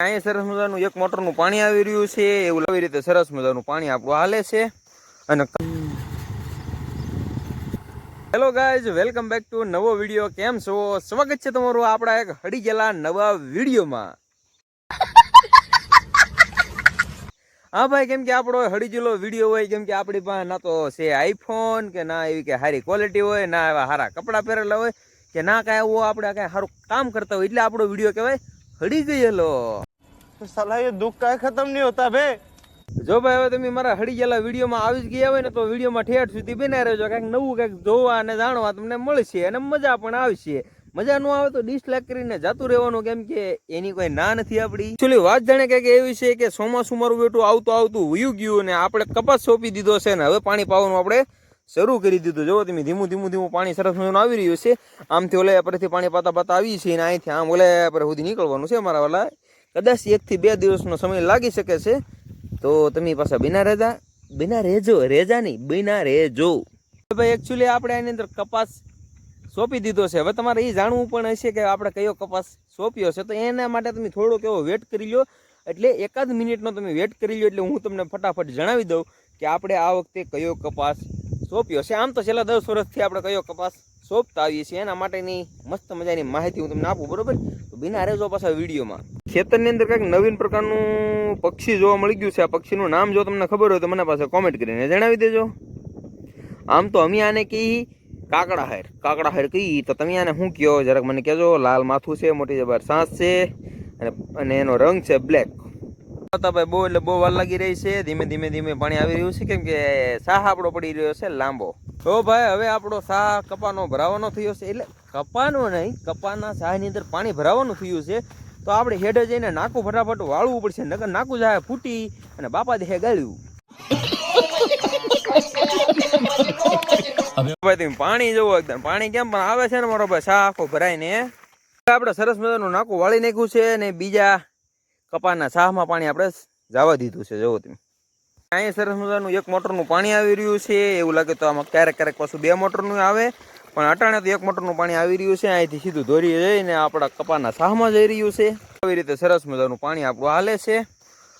અહીંયા સરસ મજાનું એક મોટરનું પાણી આવી રહ્યું છે, એવું આવી રીતે સરસ મજાનું પાણી આપણું હાલે છે. અને hello guys, welcome back to નવો વિડીયો. કેમ છો? સ્વાગત છે તમારું આપણા એક હડી ગયેલા નવા વિડીયોમાં. હા ભાઈ, કેમ કે આપણો હડી ગયેલો વિડીયો હોય, કેમ કે આપણી પાસે ના તો છે આઈફોન, કે ના એવી કે સારી ક્વોલિટી હોય, ના એવા સારા કપડાં પહેરેલા હોય, કે ના કાંઈ એવું આપણે કાંઈ સારું કામ કરતા હોય, એટલે આપણો વિડીયો કહેવાય હડી ગયેલો. साला ये दुख का खत्म नहीं होता बे। જો ભાઈ હવે તમે મારા હડી ગયેલા વિડીયોમાં આવી જ ગયા હોય ને, તો વિડીયોમાં ઠેઠ સુધી બના રહેજો. કંઈક નવું કંઈક જોવા અને જાણવા તમને મળશે અને મજા પણ આવશે. મજા ન આવે તો ડિસલાઇક કરીને જતું રહેવાનું, કેમ કે એની કોઈ ના નથી આપણી. એકચ્યુઅલી વાત જાણે કંઈક એવી છે કે ચોમાસું મારું બેટું આવતું વયું ગયું ને આપણે કપાસ સોંપી દીધો છે ને હવે પાણી પાવાનું આપણે શરૂ કરી દીધું. જો તમે ધીમું પાણી સરસ મજાનું આવી રહ્યું છે. આમથી ઓલે પરથી પાણી પાતા આવી છે ને અહીંથી આમ ઓલે પર સુધી નીકળવાનું છે મારા વાલા. કદાચ 1 થી 2 દિવસનો સમય લાગી શકે છે, તો તમે પાછા બિના રેજો. ભાઈ એકચ્યુઅલી આપણે આની અંદર કપાસ સોંપી દીધો છે. હવે તમારે એ જાણવું પણ હશે કે આપણે કયો કપાસ સોંપ્યો છે, તો એના માટે તમે થોડોક એવો વેટ કરી લો. એટલે 1 મિનિટનો તમે વેટ કરી લો, એટલે હું તમને ફટાફટ જણાવી દઉં કે આપણે આ વખતે કયો કપાસ સોંપ્યો છે. આમ તો છેલ્લા 10 વર્ષથી આપણે કયો કપાસ સોંપતા આવીએ છીએ, એના માટેની મસ્ત મજાની માહિતી હું તમને આપું, બરોબર? તો બિના રહેજો પાછા વિડીયોમાં. ખેતરની અંદર કંઈક નવીન પ્રકારનું પક્ષી જોવા મળી ગયું છે. આ પક્ષીનું નામ જો તમને ખબર હોય તો મને પાસે કોમેન્ટ કરીને જણાવી દેજો. આમ તો અમે આને કહી કાકડાહાર કહી, તો તમે આને શું કહો જરાક મને કહેજો. લાલ માથું છે, મોટી જબર સાંસ છે અને એનો રંગ છે બ્લેક. ભાઈ બહુ એટલે બહુ વાર લાગી રહી છે. ધીમે પાણી આવી રહ્યું છે, કેમ કે સાહ આપણો પડી રહ્યો છે લાંબો. તો ભાઈ હવે આપણો સાહ કપાનો ભરાવાનો થયો છે. એટલે કપાનો નહીં, કપાના સાહની અંદર પાણી ભરાવાનું થયું છે. તો આપણે હેડે જઈને નાકું ફટાફટ વાળવું પડશે, નકર નાકું જાય ફૂટી અને બાપા દેહે ગાળ્યું. ભાઈ તમે પાણી જોવો એકદમ, પાણી કેમ પણ આવે છે ને મારો ભાઈ, સાહ આખો ભરાઈને આપણે સરસ મજાનું નાકું વાળી નાખ્યું છે અને બીજા કપાના સાહમાં પાણી આપણે જવા દીધું છે. જોવો તમે અહીંયા સરસ મજાનું એક મોટરનું પાણી આવી રહ્યું છે. એવું લાગે તો આમાં ક્યારેક પાછું 2 મોટરનું આવે, પણ અટાણે તો 1 મોટરનું પાણી આવી રહ્યું છે. અહીંથી સીધું દોરી જઈને આપણા કપાના સાહમાં જઈ રહ્યું છે. આવી રીતે સરસ મજાનું પાણી આપણું હાલે છે.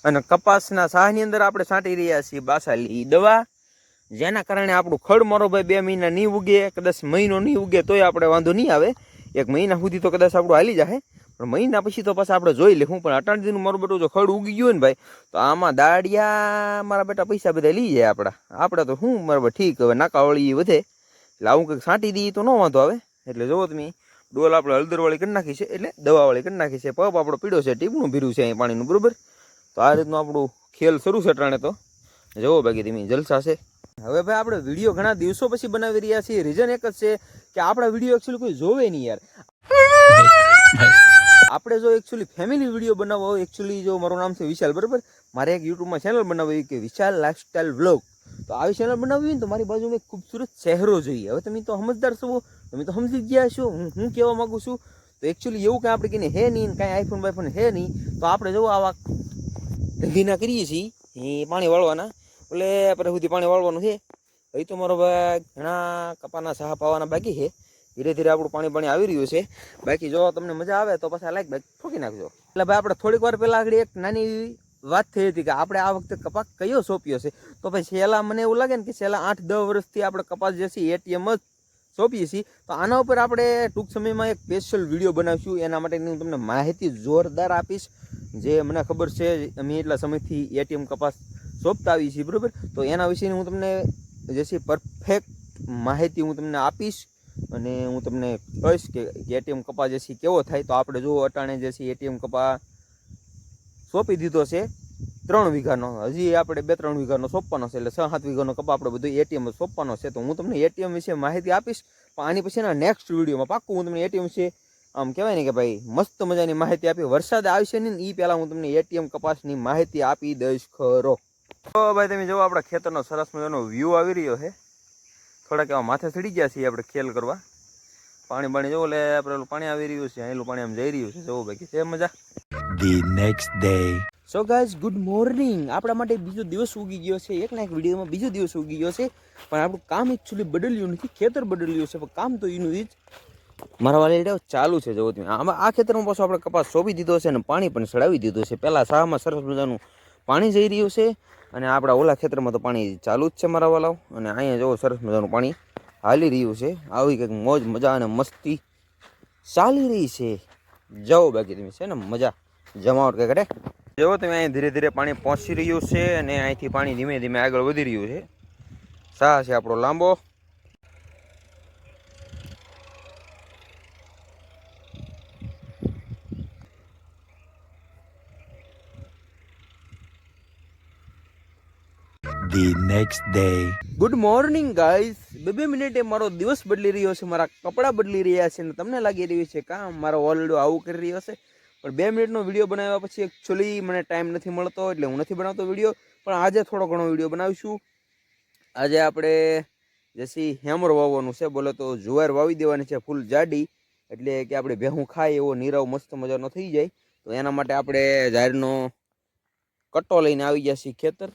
અને કપાસના સાહની અંદર આપણે છાંટી રહ્યા છીએ બાસાલી દવા, જેના કારણે આપણું ખડ મારો ભાઈ 2 મહિના નહીં ઉગે, કદાચ મહિનો નહીં ઉગે તોય આપણે વાંધો નહીં આવે. 1 મહિના સુધી તો કદાચ આપણું હાલી જાય, પણ મહિના પછી તો પાછા આપણે જોઈ લેવું. પણ અટાણજીનું મારું બેટું જો ખડ ઉગી ગયું ને ભાઈ, તો આમાં દાડિયા મારા બેટા પૈસા બધા લઈ જાય આપણે તો શું મારા ઠીક. હવે નાકાવાળી વધે એટલે આવું કંઈક છાંટી દઈએ તો ન વાંધો આવે. એટલે જોવો તમે ડોલ આપણે હળદરવાળી કરી નાખી છે, એટલે દવાવાળી કરી નાખી છે. પપ આપણો પીળો છે, ટીપણું ભીરું છે અહીં પાણીનું, બરોબર? તો આ રીતનું આપણું ખેલ શરૂ છે અટાણે. તો જોવો બાકી તમે જલસા છે. હવે ભાઈ આપણે વિડીયો ઘણા દિવસો પછી બનાવી રહ્યા છીએ. રીઝન એક જ છે કે આપણા વિડીયો એકચ્યુઅલી કોઈ જોવે નહીં યાર. આપણે જો એકચ્યુઅલી ફેમિલી વિડીયો બનાવવો હોય, એકચ્યુઅલી જો મારું નામ છે વિશાલ, બરાબર? મારે એક યુટ્યુબમાં ચેનલ બનાવવી કે વિશાલ લાઇફસ્ટાઈલ વ્લોગ. તો આવી ચેનલ બનાવવી હોય ને તો મારી બાજુમાં એક ખૂબસૂરત ચહેરો જોઈએ. હવે તમે તો સમજદાર છો, તમે તો સમજી ગયા છો હું કહેવા માગું છું. તો એકચ્યુઅલી એવું કાંઈ આપણે કહીને હે નહીં, કાંઈ આઈફોન બાઈફોન હે નહીં, તો આપણે જો આવા ધંધીના કરીએ છીએ એ પાણી વાળવાના, એટલે આપણે સુધી પાણી વાળવાનું છે. એ તો મારો ભાઈ ઘણા કપાના સાહ પાવાના બાકી છે. ધીરે ધીરે આપણું પાણી આવી રહ્યું છે. બાકી જો તમને મજા આવે તો પાછા લાઈક બાઈક ઠોકી નાખજો. એટલે ભાઈ આપણે થોડીક વાર પહેલાં આગળ એક નાની વાત થઈ હતી કે આપણે આ વખતે કપાસ કયો સોંપ્યો છે. તો ભાઈ છેલ્લા મને એવું લાગે ને કે છેલ્લા 8-10 વર્ષથી આપણે કપાસ જે છે એટીએમ જ સોંપીએ છીએ. તો આના ઉપર આપણે ટૂંક સમયમાં એક સ્પેશિયલ વિડીયો બનાવીશું. એના માટેની હું તમને માહિતી જોરદાર આપીશ. જે મને ખબર છે, અમે એટલા સમયથી એટીએમ કપાસ સોંપતા આવીએ છીએ, બરાબર? તો એના વિશેની હું તમને જે છે પરફેક્ટ માહિતી હું તમને આપીશ. અને હું તમને કહીશ કે એટીએમ કપા જે છે કેવો થાય. તો આપણે જો અટાણે જે છે એટીએમ કપા સોંપી દીધો છે 3 વીઘાનો. હજી આપણે 2-3 વીઘાનો સોંપવાનો છે, એટલે 6-7 વીઘાનો કપા આપણે બધું એટીએમ સોંપવાનો છે. તો હું તમને એટીએમ વિશે માહિતી આપીશ, પણ આની પછીના નેક્સ્ટ વિડીયોમાં પાક્કું હું તમને એટીએમ વિશે આમ કહેવાય ને કે ભાઈ મસ્ત મજાની માહિતી આપી. વરસાદ આવશે નહીં ને એ પહેલાં હું તમને એટીએમ કપાસની માહિતી આપી દઈશ ખરો. તો ભાઈ તમે જો આપણા ખેતરનો સરસ મજાનો વ્યૂ આવી રહ્યો છે. થોડાક એવા માથે ચડી ગયા છીએ આપણે ખેલ કરવા. પાણી જોવો, એટલે આપણે પાણી આવી રહ્યું છે, અહીંલું પાણી આમ જઈ રહ્યું છે. જોવો બાકી છે મજા. The next day. So guys, good morning. આપણા માટે બીજો દિવસ ઉગી ગયો છે. એક વિડીયોમાં બીજો દિવસ ઉગી ગયો છે, પણ આપણું કામ એકચ્યુઅલી બદલ્યું નથી. ખેતર બદલ્યું છે, પણ કામ તો એનું જ. મારા વાલી ચાલુ છે જવો તમે આમાં આ ખેતરમાં પાછો આપણે કપાસ સોંપી દીધો છે અને પાણી પણ ચડાવી દીધું છે. પહેલાં શાહમાં સરસ મજાનું પાણી જઈ રહ્યું છે અને આપણા ઓલા ખેતરમાં તો પાણી ચાલુ જ છે મારા વાલાઓ. અને અહીંયા જવો સરસ મજાનું પાણી હાલી રહ્યું છે. આવી કંઈક મોજ મજા અને મસ્તી ચાલી રહી છે. જાઓ બાકી તમે છે ને મજા જમાવટ કંઈક કરે. જુઓ તમે અહીં ધીરે ધીરે પાણી પહોંચી રહ્યું છે અને અહીંથી પાણી ધીમે ધીમે આગળ વધી રહ્યું છે. શાહ છે આપણો લાંબો. The next day. Good morning guys. 2 મિનિટે મારો દિવસ બદલી રહ્યો છે, મારા કપડાં બદલી રહ્યા છે અને તમને લાગી રહ્યું છે કાં મારો ઓલડો આવું કરી રહ્યો છે. પણ 2 મિનિટનો વિડીયો બનાવ્યા પછી એકચ્યુઅલી મને ટાઈમ નથી મળતો એટલે હું નથી બનાવતો વિડીયો. પણ આજે થોડો ઘણો વિડીયો બનાવીશું. આજે આપણે જેસી હેમર વાવવાનું છે, બોલે તો જુવાર વાવી દેવાની છે ફૂલ જાડી, એટલે કે આપણે ભેહું ખાય એવો નીરવ મસ્ત મજાનો થઈ જાય. તો એના માટે આપણે ઝાડનો કટ્ટો લઈને આવી ગયા છીએ ખેતર.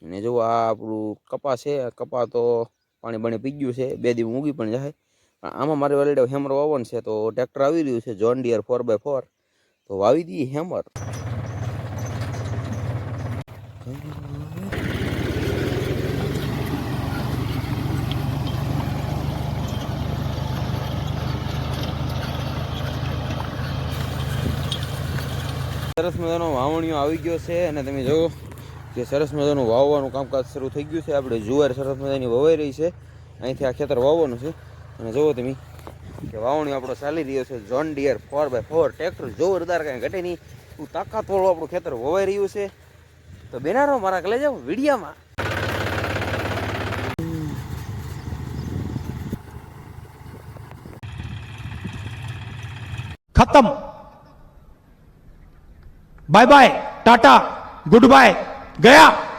અને જો આ આપણું કપા છે, કપા તો પાણી બાણી પી ગયું છે, 2 દિવસ ઉગી પણ જાય. પણ આમાં મારે ઓલરેડી હેમર વાવવાનું છે તો ટ્રેક્ટર આવી રહ્યું છે જોન ડિયર 4x4, તો વાવી દઈએ હેમર. સરસ મજાનો વાવણીઓ આવી ગયો છે અને તમે જુઓ કે સરસ મજાનું વાવવાનું કામકાજ શરૂ થઈ ગયું છે. આપણે જુવાર સરસ મજાની વવાઈ રહી છે. અહીંથી આ ખેતર વાવવાનું છે અને જુઓ તમે કે વાવણી આપણો ચાલી રહ્યો છે જોન ડિયર 4x4 ટ્રેક્ટર જોરદાર, કાંઈ ઘટે નહીં એવું તાકાતવાળું આપણું ખેતર વવાઈ રહ્યું છે. તો બેનારો મારા કલે જાઓ વિડીયામાં. खत्म bye bye tata good bye गया.